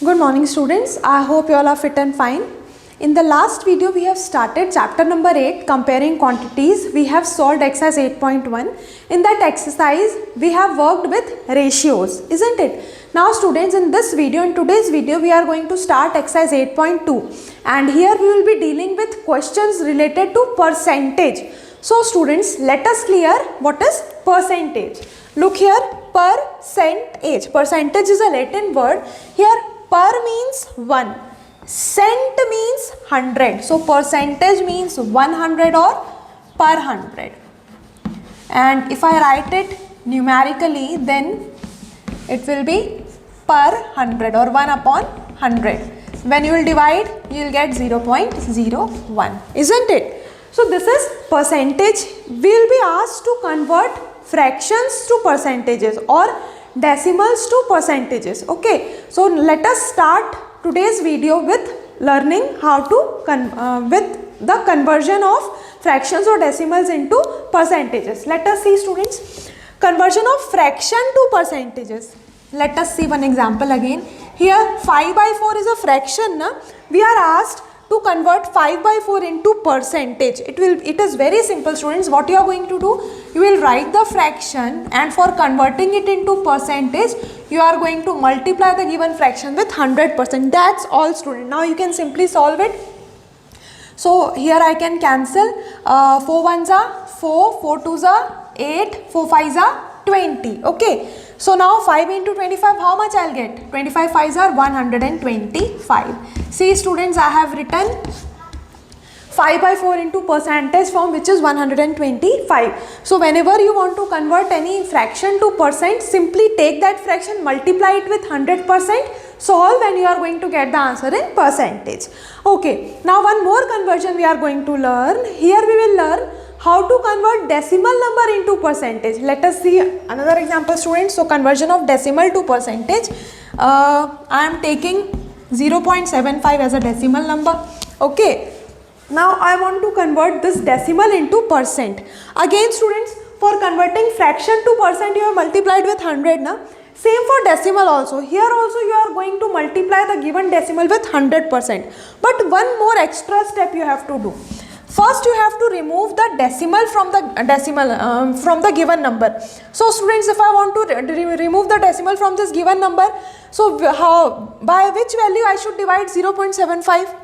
Good morning students. I hope you all are fit and fine. In the last video we have started chapter number 8 comparing quantities. We have solved exercise 8.1. In that exercise we have worked with ratios, isn't it? Now students, in today's video we are going to start exercise 8.2 and here we will be dealing with questions related to percentage. So students, let us clear what is percentage. Look here, percentage. Percentage is a Latin word. Here per means 1, cent means 100. So percentage means 100 or per 100. And if I write it numerically, then it will be per 100 or 1 upon 100. When you will divide, you will get 0.01, isn't it? So this is percentage. We will be asked to convert fractions to percentages or decimals to percentages. Okay, so let us start today's video with learning how to with the conversion of fractions or decimals into percentages. Let us see students, conversion of fraction to percentages. Let us see one example again. Here 5 by 4 is a fraction. We are asked to convert 5 by 4 into percentage. It is very simple students. What you are going to do, you will write the fraction and for converting it into percentage, you are going to multiply the given fraction with 100%. That's all student. Now you can simply solve it. So here I can cancel 4 ones are 4, 4 twos are 8, 4 fives are 20. Okay. So now 5 into 25, how much I'll get? 25 fives are 125. See students, I have written 5 by 4 into percentage form, which is 125. So whenever you want to convert any fraction to percent, simply take that fraction, multiply it with 100%, solve, and you are going to get the answer in percentage. Okay, now one more conversion we are going to learn. Here we will learn how to convert decimal number into percentage. Let us see another example students. So conversion of decimal to percentage. I am taking 0.75 as a decimal number. Okay. Now I want to convert this decimal into percent. Again students, for converting fraction to percent you have multiplied with 100. Same for decimal also. Here also you are going to multiply the given decimal with 100%. But one more extra step you have to do. First you have to remove the decimal from the given number. So students, if I want to remove the decimal from this given number, so by which value I should divide 0.75?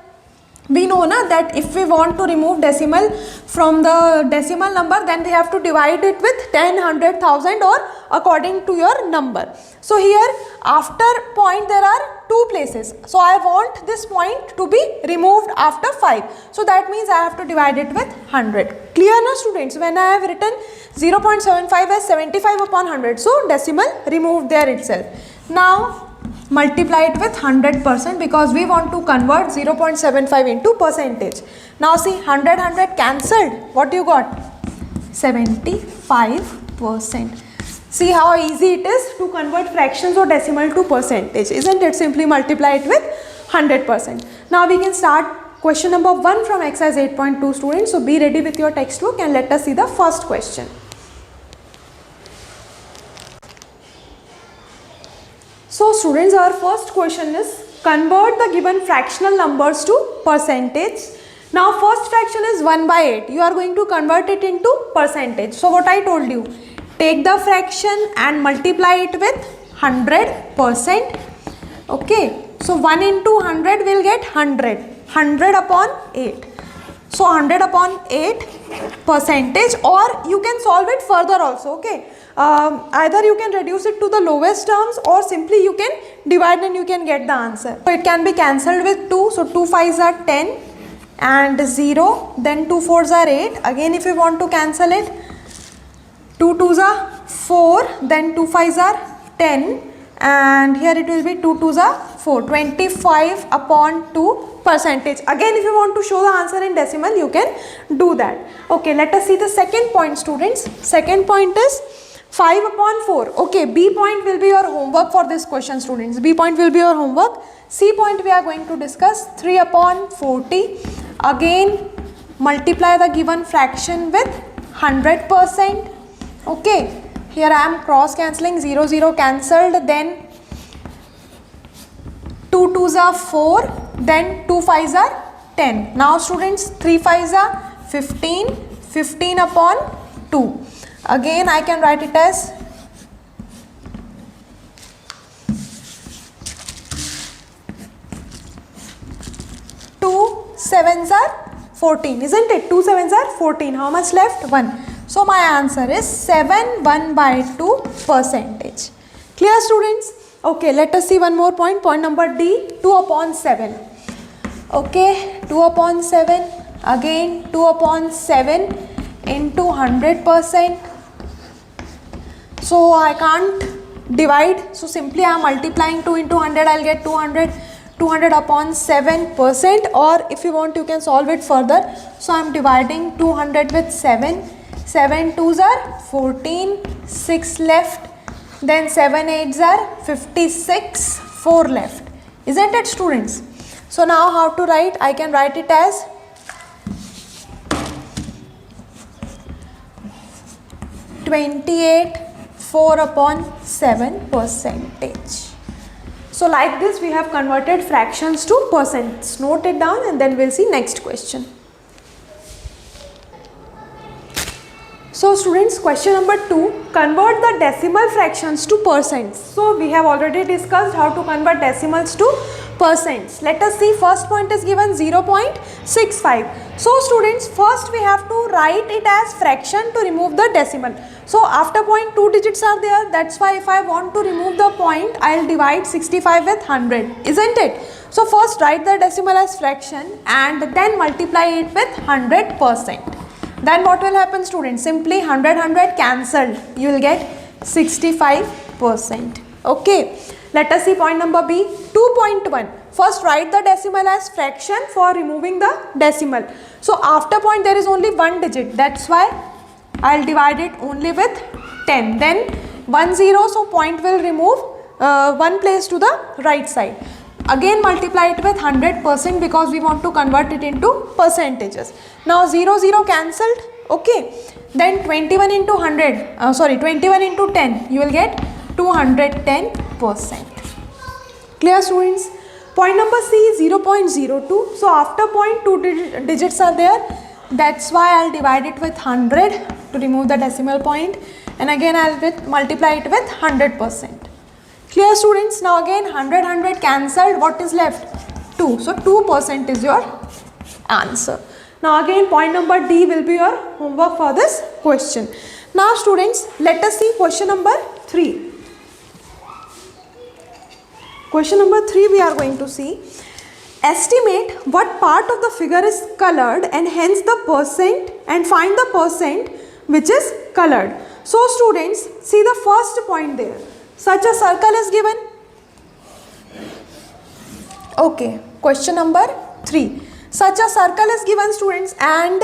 We know that if we want to remove decimal from the decimal number, then we have to divide it with 10, 100, 1000 or according to your number. So here after point there are two places. So I want this point to be removed after 5. So that means I have to divide it with 100. Clear now students? When I have written 0.75 as 75 upon 100. So decimal removed there itself. Now multiply it with 100% because we want to convert 0.75 into percentage. Now see, 100 cancelled. What you got? 75%. See how easy it is to convert fractions or decimal to percentage, isn't it? Simply multiply it with 100%. Now we can start question number 1 from exercise 8.2 students. So be ready with your textbook and let us see the first question. So students, our first question is convert the given fractional numbers to percentage. Now first fraction is 1 by 8. You are going to convert it into percentage. So what I told you, take the fraction and multiply it with 100%. Okay. So 1 into 100 will get 100. 100 upon 8. So 100 upon 8 percentage, or you can solve it further also. Okay. Either you can reduce it to the lowest terms or simply you can divide and you can get the answer. So it can be cancelled with 2. So 2 5s are 10 and 0. Then 2 4s are 8. Again if you want to cancel it, 2 2s are 4. Then 2 5s are 10 and here it will be 2 2s are 4. 25 upon 2 percentage. Again if you want to show the answer in decimal, you can do that. Okay, let us see the second point students. Second point is 5 upon 4. Okay, B point will be your homework for this question students. B point will be your homework. C point we are going to discuss 3 upon 40. Again multiply the given fraction with 100%. Okay, here I am cross cancelling, 0 0 cancelled, then 2 2s are 4, then 2 5s are 10. Now students, 3 5s are 15, 15 upon 2. Again I can write it as 2 7s are 14, isn't it? 2 7s are 14. How much left? 1. So my answer is 7 1 by 2 percentage. Clear students? Okay, let us see one more point. Point number D, 2 upon 7. Okay, 2 upon 7. Again 2 upon 7 into 100%. So I can't divide. So simply I am multiplying 2 into 100. I will get 200. 200 upon 7%, or if you want you can solve it further. So I am dividing 200 with 7. 7 2s are 14, 6 left, then 7 8s are 56, 4 left, isn't it students? So now how to write? I can write it as 28 4 upon 7 percentage. So like this we have converted fractions to percents. Note it down and then we'll see next question. So students, question number 2, convert the decimal fractions to percents. So we have already discussed how to convert decimals to percents. Let us see, first point is given 0.65. So students, first we have to write it as fraction to remove the decimal. So after point 2 digits are there, that's why if I want to remove the point, I will divide 65 with 100, isn't it? So first write the decimal as fraction and then multiply it with 100%. Then what will happen students? Simply 100 cancelled, you will get 65%. Okay, let us see point number B, 2.1. First write the decimal as fraction for removing the decimal. So after point there is only one digit, that's why I will divide it only with 10. Then 1 0, so point will remove one place to the right side. Again multiply it with 100% because we want to convert it into percentages. Now 0 0 cancelled. Okay, then 21 into 21 into 10, you will get 210%. Clear students? Point number C is 0.02. So after point 2 digits are there, that's why I will divide it with 100 to remove the decimal point, and again I will multiply it with 100%. Clear students? Now again 100 cancelled, what is left? 2. So 2% is your answer. Now again point number D will be your homework for this question. Now students, let us see question number 3. Question number 3 we are going to see. Estimate what part of the figure is colored and hence the percent, and find the percent which is colored. So students, see the first point there. Such a circle is given. Okay, question number 3. Such a circle is given students and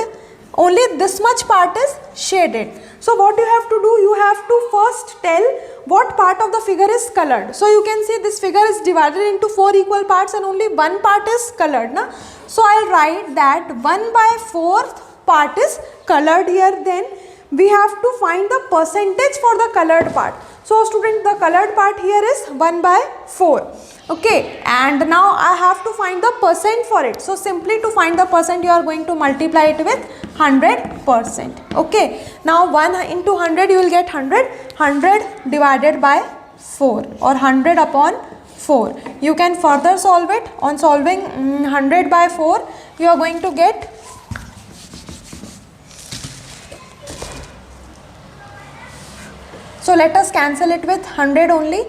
only this much part is shaded. So what you have to do, you have to first tell what part of the figure is colored. So you can see this figure is divided into 4 equal parts and only one part is colored. Na? So I will write that 1/4 part is colored here. Then we have to find the percentage for the colored part. So student, the colored part here is 1/4. Okay, and now I have to find the percent for it. So simply to find the percent, you are going to multiply it with 100%. Okay, now 1 into 100 you will get 100. 100 divided by 4 or 100 upon 4. You can further solve it. On solving 100 by 4, you are going to get so let us cancel it with 100 only,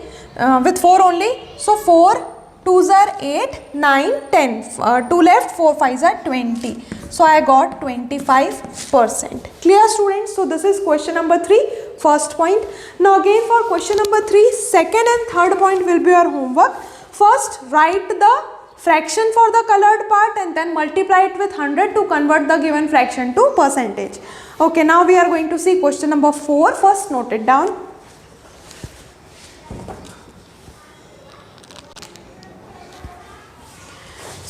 with 4 only. So 4 2s are 8, 9, 10. 2 left, 4 5s are 20. So I got 25%. Clear students? So this is question number 3, first point. Now again for question number 3, second and third point will be your homework. First write the fraction for the colored part and then multiply it with 100 to convert the given fraction to percentage. Okay, now we are going to see question number 4. First note it down.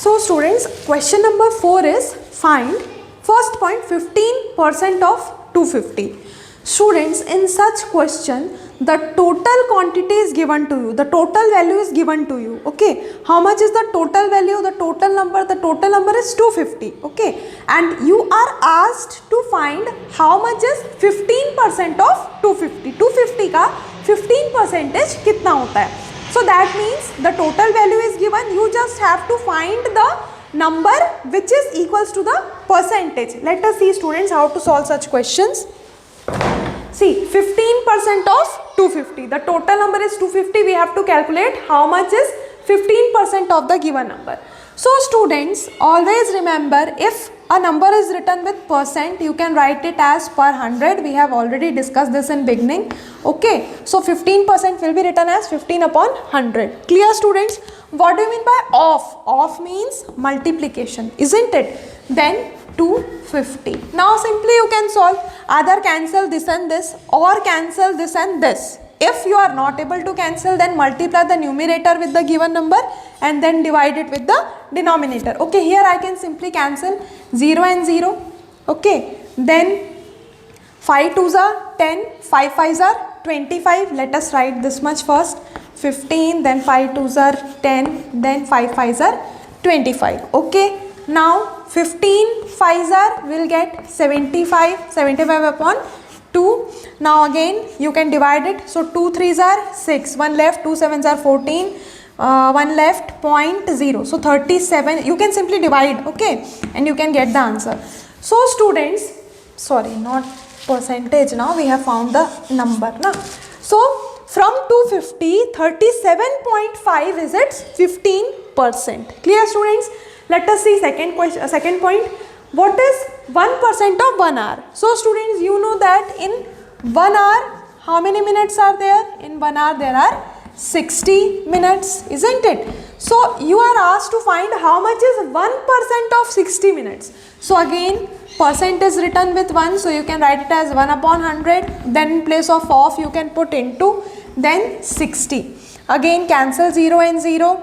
So students, question number 4 is find first point 15% of 250. Students, in such question the total quantity is given to you, the total value is given to you, okay. How much is the total value, the total number is 250, okay. And you are asked to find how much is 15% of 250, 250 का 15% कितना होता है. So that means the total value is given, you just have to find the number which is equals to the percentage. Let us see students how to solve such questions. See, 15% of 250, the total number is 250, we have to calculate how much is 15% of the given number. So students, always remember, if a number is written with percent, you can write it as per 100. We have already discussed this in beginning, okay. So 15% will be written as 15 upon 100. Clear students? What do you mean by of? Of means multiplication, isn't it? Then 250. Now simply you can solve, either cancel this and this or cancel this and this. If you are not able to cancel, then multiply the numerator with the given number and then divide it with the denominator. Okay, here I can simply cancel 0 and 0. Okay, then 5 2s are 10, 5 5s are 25. Let us write this much first. 15, then 5 2s are 10, then 5 5s are 25. Okay, now 15 5s are will get 75 upon 2. Now again you can divide it. So 2 3s are 6, 1 left, 2 7s are 14, 1 left, 0.0. So 37, you can simply divide, okay, and you can get the answer. So students, sorry, not percentage, now we have found the number. Now, so from 250, 37.5 is its 15%. Clear students? Let us see second point. What is 1% of 1 hour? So students, you know that in 1 hour, how many minutes are there? In 1 hour there are 60 minutes, isn't it? So you are asked to find how much is 1% of 60 minutes. So again, percent is written with 1, so you can write it as 1 upon 100. Then in place of you can put into, then 60. Again cancel 0 and 0.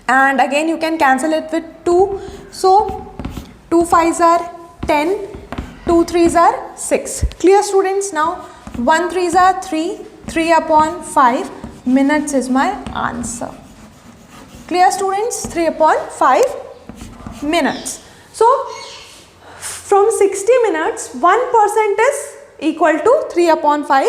And again you can cancel it with 2. So 2 5s are 10, 2 3s are 6. Clear students? Now 1 3s are 3, 3 upon 5 minutes is my answer. Clear students? 3 upon 5 minutes. So from 60 minutes, 1% is equal to 3 upon 5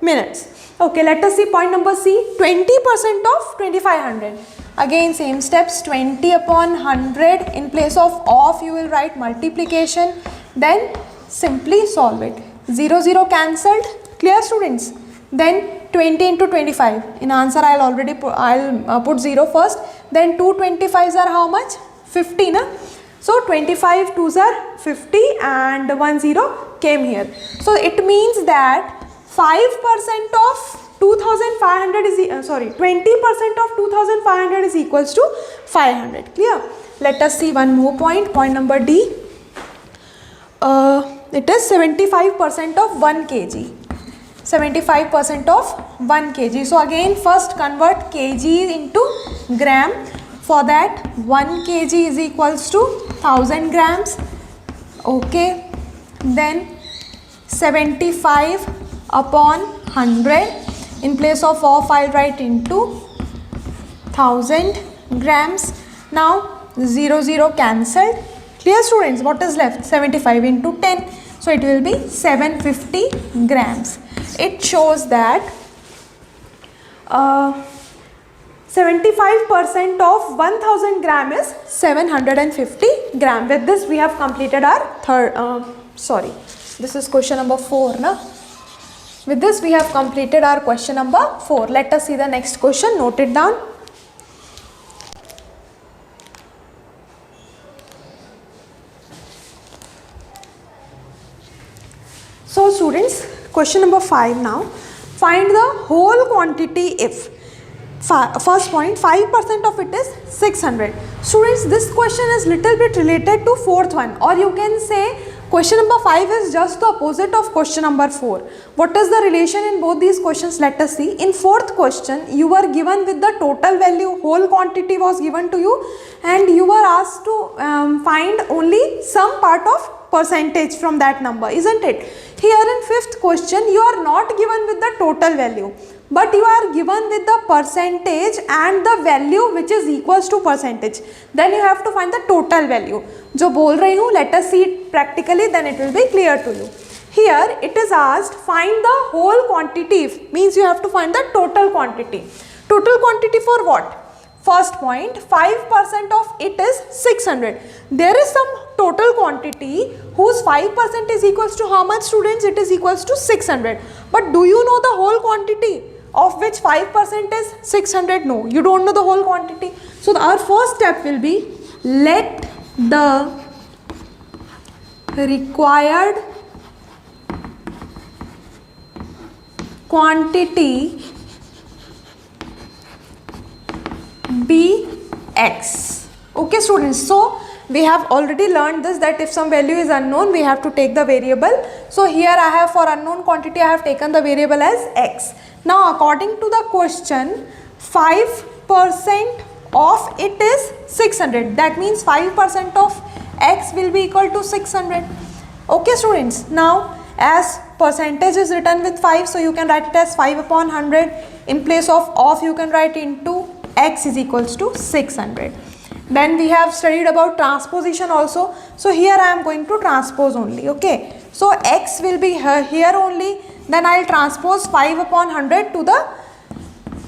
minutes. Okay, let us see point number C. 20% of 2500. Again same steps, 20 upon 100. In place of you will write multiplication, then simply solve it. 0 0 cancelled. Clear students? Then 20 into 25. In answer I'll put 0 first. Then 2 25s are how much? 50, na? So 25 2s are 50 and 1 0 came here. So it means that 5% of 2500 is 20% of 2500 is equals to 500. Clear? Let us see one more point. Point number D. It is 75% of 1 kg. 75% of 1 kg. So again first convert kg into gram. For that 1 kg is equals to 1000 grams. Okay. Then 75 upon 100. In place of I'll write into 1000 grams. Now 0 0 cancelled. Clear students? What is left? 75 into 10. So it will be 750 grams. It shows that 75% of 1000 gram is 750 gram. With this we have completed our this is question number 4, na? With this we have completed our question number 4. Let us see the next question. Note it down. So students, question number 5 now. Find the whole quantity if. First point, 5% of it is 600. Students, this question is little bit related to fourth one, or you can say question number 5 is just the opposite of question number 4. What is the relation in both these questions? Let us see. In fourth question, you were given with the total value, whole quantity was given to you, and you were asked to find only some part of percentage from that number, isn't it? Here in fifth question, you are not given with the total value, but you are given with the percentage and the value which is equals to percentage. Then you have to find the total value. जो बोल रही हूँ, let us see it practically, then it will be clear to you. Here it is asked, find the whole quantity, means you have to find the total quantity. Total quantity for what? First point, 5% of it is 600. There is some total quantity whose 5% is equals to how much, students? It is equals to 600. But do you know the whole quantity of which 5% is 600? No, you don't know the whole quantity. So our first step will be, let the required quantity be x. Okay, students, so we have already learned this, that if some value is unknown, we have to take the variable. So here I have, for unknown quantity, I have taken the variable as x. Now according to the question, 5% of it is 600. That means 5% of x will be equal to 600. Okay, students, now as percentage is written with 5, so you can write it as 5 upon 100. In place of you can write into x is equals to 600. Then we have studied about transposition also. So here I am going to transpose only. Okay, so x will be here only. Then I will transpose 5 upon 100 to the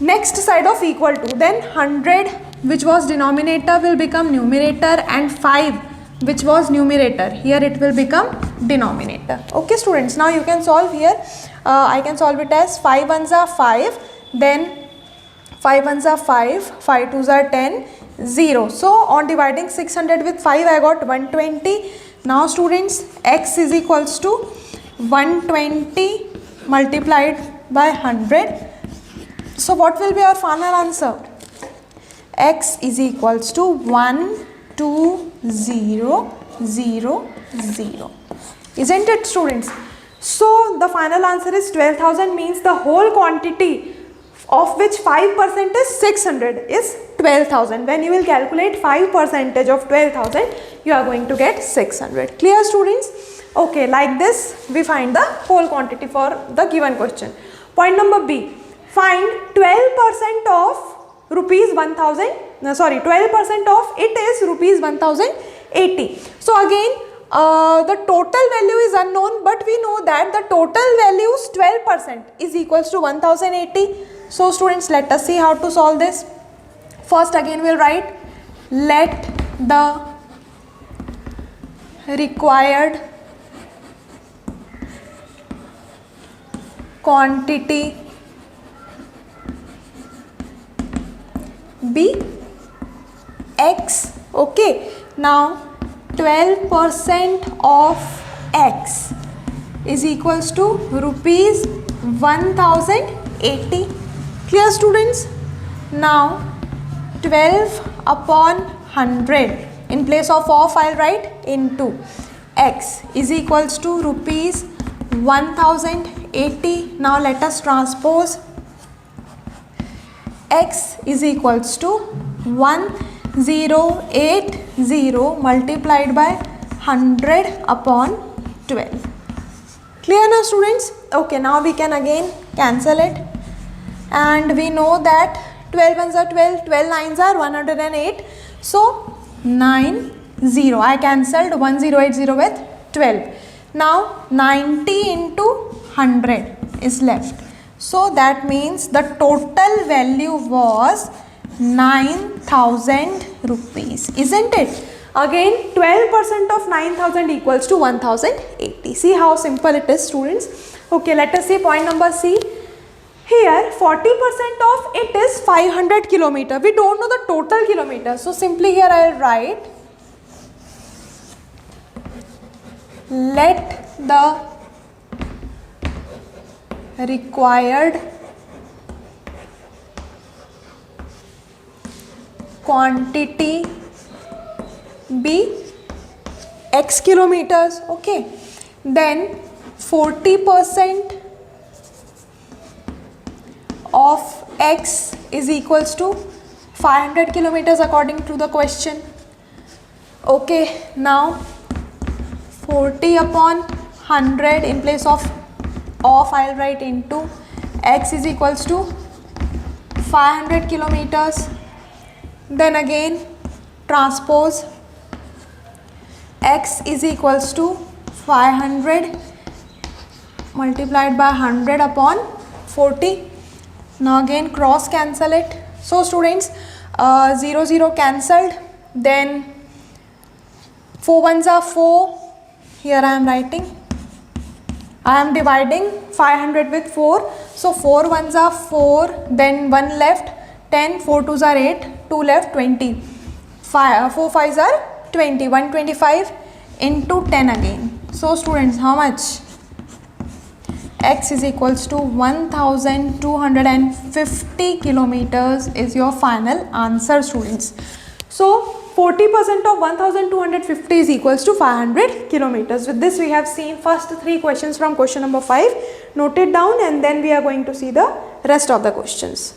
next side of equal to. Then 100 which was denominator will become numerator, and 5 which was numerator, here it will become denominator. Okay, students, now you can solve here. I can solve it as 5 ones are 5, then 5 ones are 5, 5 twos are 10, 0. So on dividing 600 with 5, I got 120. Now students, x is equals to 120 multiplied by 100. So what will be our final answer? X is equals to 1, 2, 0, 0, 0. Isn't it, students? So the final answer is 12,000, means the whole quantity of which 5% is 600 is 12,000. When you will calculate 5% of 12,000, you are going to get 600. Clear, students? Okay, like this we find the whole quantity for the given question. Point number B, find 12% of rupees 1000, 12% of it is rupees 1080. So again, the total value is unknown, but we know that the total value's 12% is equals to 1080. So students, let us see how to solve this. First again we will write, let the required quantity be x. Okay, now 12% of x is equals to rupees 1080. Clear, students? Now 12 upon 100, in place of I will write into x is equals to rupees 1080. Now let us transpose. X is equals to 1080 multiplied by 100 upon 12. Clear now, students? Okay, now we can again cancel it, and we know that 12 ones are 12, 12 nines are 108. So 90, I cancelled 1080 with 12. Now 90 into 100 is left. So that means the total value was 9,000 rupees, isn't it? Again, 12% of 9,000 equals to 1080. See how simple it is, students. Okay, let us see point number C. Here 40% of it is 500 kilometer. We don't know the total kilometer. So simply here I will write, let the required quantity be x kilometers. Okay, then 40% of x is equals to 500 kilometers according to the question. Okay, now 40 upon 100, in place of I'll write into x is equals to 500 kilometers. Then again transpose x is equals to 500 multiplied by 100 upon 40. Now again cross cancel it. So students, 0 0 cancelled, then 4 ones are 4. Here I am writing, I am dividing 500 with 4. So 4 ones are 4, then 1 left, 10, 4 twos are 8, 2 left, 20. 4 fives are 20, 125 into 10 again. So students, how much? X is equals to 1250 kilometers is your final answer, students. So 40% of 1250 is equals to 500 kilometers. With this we have seen first 3 questions from question number 5. Note it down and then we are going to see the rest of the questions.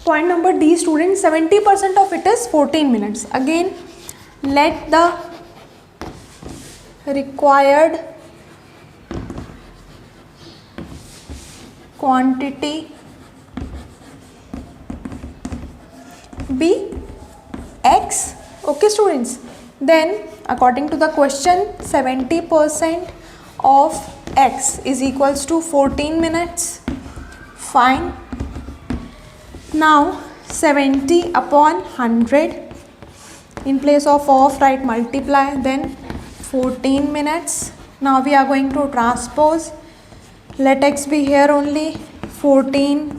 Point number D, students, 70% of it is 14 minutes. Again, let the required quantity be x. Okay students, then according to the question, 70% of x is equals to 14 minutes. Fine. Now 70 upon 100, in place of write multiply, then 14 minutes. Now we are going to transpose, let x be here only, 14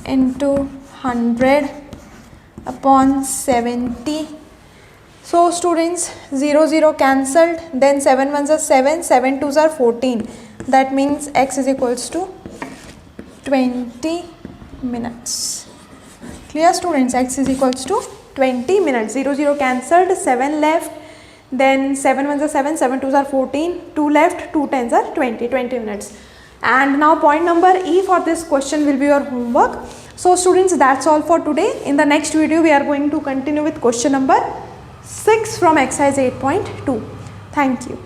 into 100 upon 70. So students, 0 0 cancelled, then 7 ones are 7, 7 twos are 14. That means x is equals to 20 minutes. Clear students, x is equals to 20 minutes. 0 0 cancelled, 7 left, then 7 ones are 7, 7 twos are 14, 2 left, 2 tens are 20 minutes. And now point number E for this question will be your homework. So students, that's all for today. In the next video we are going to continue with question number 6 from exercise 8.2. Thank you.